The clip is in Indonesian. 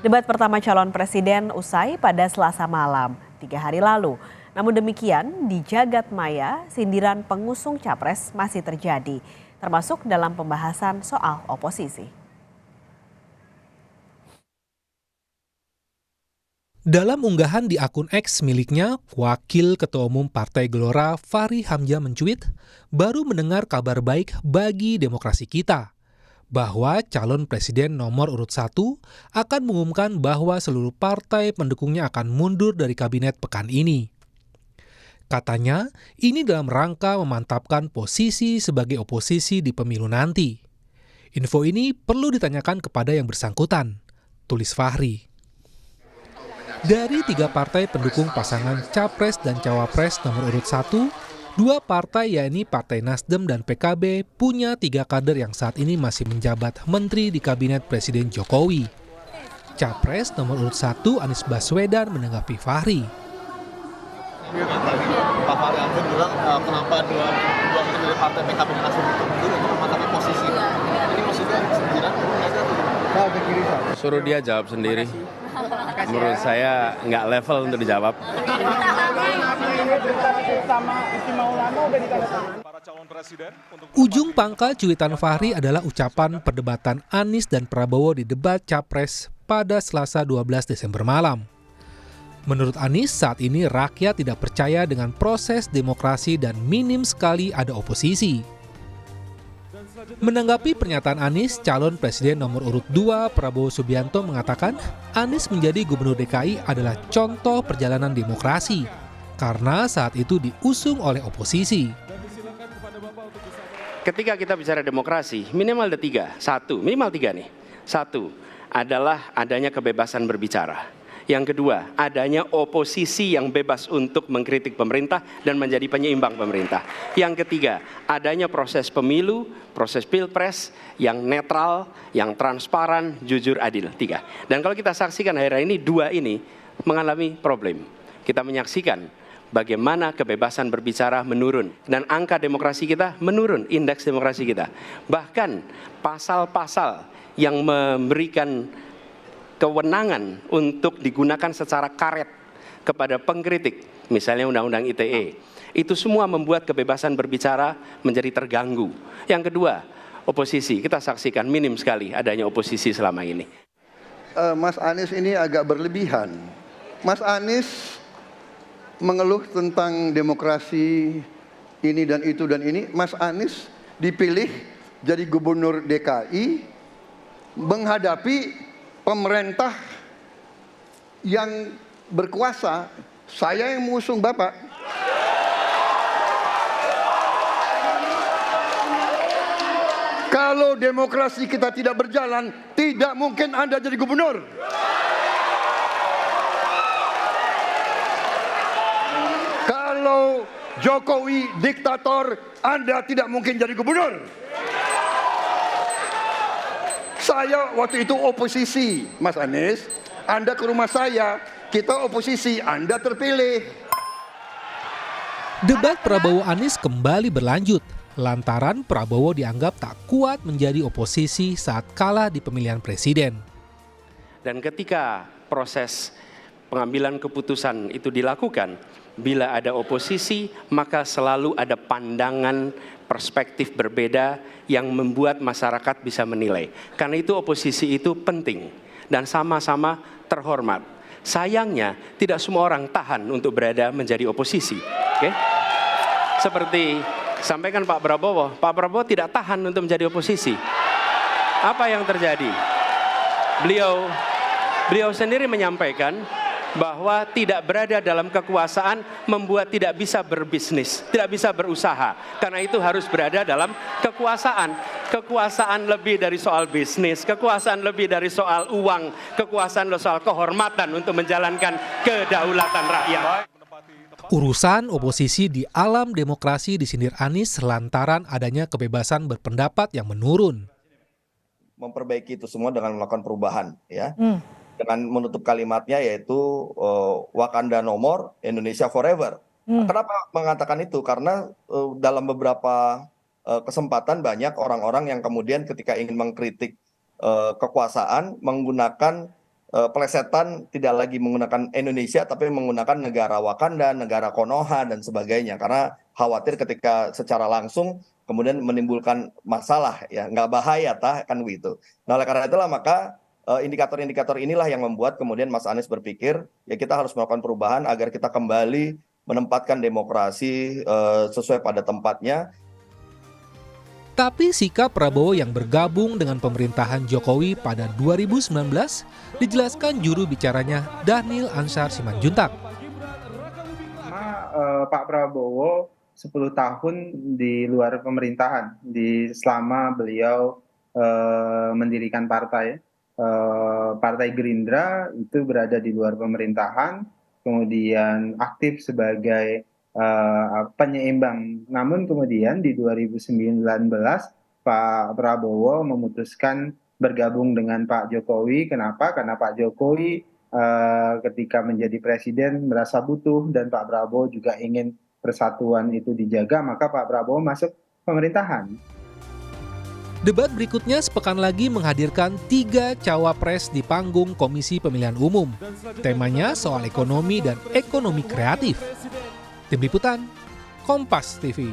Debat pertama calon presiden usai pada Selasa malam, 3 hari lalu. Namun demikian, di jagat maya, sindiran pengusung capres masih terjadi, termasuk dalam pembahasan soal oposisi. Dalam unggahan di akun X miliknya, Wakil Ketua Umum Partai Gelora Fachri Hamzah mencuit, baru mendengar kabar baik bagi demokrasi kita, bahwa calon presiden nomor urut 1 akan mengumumkan bahwa seluruh partai pendukungnya akan mundur dari kabinet pekan ini. Katanya, ini dalam rangka memantapkan posisi sebagai oposisi di pemilu nanti. Info ini perlu ditanyakan kepada yang bersangkutan, tulis Fachri. Dari 3 partai pendukung pasangan Capres dan Cawapres nomor urut 1, 2 partai yakni Partai Nasdem dan PKB punya 3 kader yang saat ini masih menjabat menteri di kabinet Presiden Jokowi. Capres nomor urut 1 Anies Baswedan menanggapi Fachri. Pak Fachri Hamzah bilang kenapa dua menteri dari partai PKB dan Nasdem itu mundur untuk memantapkan posisi. Ini maksudnya sindiran suruh dia jawab sendiri. Menurut saya nggak level untuk dijawab. Ujung pangkal cuitan Fachri adalah ucapan perdebatan Anies dan Prabowo di debat Capres pada Selasa 12 Desember malam. Menurut Anies, saat ini rakyat tidak percaya dengan proses demokrasi dan minim sekali ada oposisi. Menanggapi pernyataan Anies, calon presiden nomor urut 2 Prabowo Subianto mengatakan Anies menjadi gubernur DKI adalah contoh perjalanan demokrasi karena saat itu diusung oleh oposisi. Ketika kita bicara demokrasi, minimal ada 3. Minimal 3 nih. 1 adalah adanya kebebasan berbicara. Yang kedua, adanya oposisi yang bebas untuk mengkritik pemerintah dan menjadi penyeimbang pemerintah. Yang ketiga, adanya proses pemilu, proses pilpres yang netral, yang transparan, jujur, adil. 3. Dan kalau kita saksikan akhir-akhir ini, 2 ini mengalami problem. Kita menyaksikan bagaimana kebebasan berbicara menurun dan angka demokrasi kita menurun, indeks demokrasi kita. Bahkan pasal-pasal yang memberikan kewenangan untuk digunakan secara karet kepada pengkritik, misalnya Undang-Undang ITE, itu semua membuat kebebasan berbicara menjadi terganggu. Yang kedua, oposisi, kita saksikan minim sekali adanya oposisi selama ini. Mas Anies ini agak berlebihan. Mas Anies mengeluh tentang demokrasi ini dan itu dan ini. Mas Anies dipilih jadi gubernur DKI menghadapi pemerintah yang berkuasa. Saya yang mengusung Bapak. Kalau demokrasi kita tidak berjalan, tidak mungkin Anda jadi gubernur. Kalau Jokowi diktator, Anda tidak mungkin jadi gubernur. Saya waktu itu oposisi, Mas Anies. Anda ke rumah saya, kita oposisi, Anda terpilih. Debat Prabowo-Anies kembali berlanjut, lantaran Prabowo dianggap tak kuat menjadi oposisi saat kalah di pemilihan presiden. Dan ketika proses pengambilan keputusan itu dilakukan, bila ada oposisi, maka selalu ada pandangan perspektif berbeda yang membuat masyarakat bisa menilai. Karena itu oposisi itu penting dan sama-sama terhormat. Sayangnya tidak semua orang tahan untuk berada menjadi oposisi. Okay? Seperti sampaikan Pak Prabowo tidak tahan untuk menjadi oposisi. Apa yang terjadi? Beliau sendiri menyampaikan bahwa tidak berada dalam kekuasaan membuat tidak bisa berbisnis, tidak bisa berusaha. Karena itu harus berada dalam kekuasaan. Kekuasaan lebih dari soal bisnis, kekuasaan lebih dari soal uang, kekuasaan soal kehormatan untuk menjalankan kedaulatan rakyat. Urusan oposisi di alam demokrasi disindir Anies lantaran adanya kebebasan berpendapat yang menurun. Memperbaiki itu semua dengan melakukan perubahan, ya. Dengan menutup kalimatnya yaitu Wakanda No More, Indonesia Forever. Kenapa mengatakan itu? Karena dalam beberapa kesempatan banyak orang-orang yang kemudian ketika ingin mengkritik kekuasaan menggunakan pelesetan tidak lagi menggunakan Indonesia tapi menggunakan negara Wakanda, negara Konoha dan sebagainya karena khawatir ketika secara langsung kemudian menimbulkan masalah ya nggak bahaya kan begitu. Nah oleh karena itulah maka indikator-indikator inilah yang membuat kemudian Mas Anies berpikir ya kita harus melakukan perubahan agar kita kembali menempatkan demokrasi sesuai pada tempatnya. Tapi sikap Prabowo yang bergabung dengan pemerintahan Jokowi pada 2019 dijelaskan juru bicaranya Dhanil Ansar Simanjuntak. Pak Prabowo 10 tahun di luar pemerintahan, selama beliau mendirikan partai Gerindra itu berada di luar pemerintahan, kemudian aktif sebagai penyeimbang. Namun kemudian di 2019 Pak Prabowo memutuskan bergabung dengan Pak Jokowi. Kenapa? Karena Pak Jokowi ketika menjadi presiden merasa butuh dan Pak Prabowo juga ingin persatuan itu dijaga, maka Pak Prabowo masuk pemerintahan. Debat berikutnya sepekan lagi menghadirkan 3 cawapres di panggung Komisi Pemilihan Umum. Temanya soal ekonomi dan ekonomi kreatif. Tim Liputan, Kompas TV.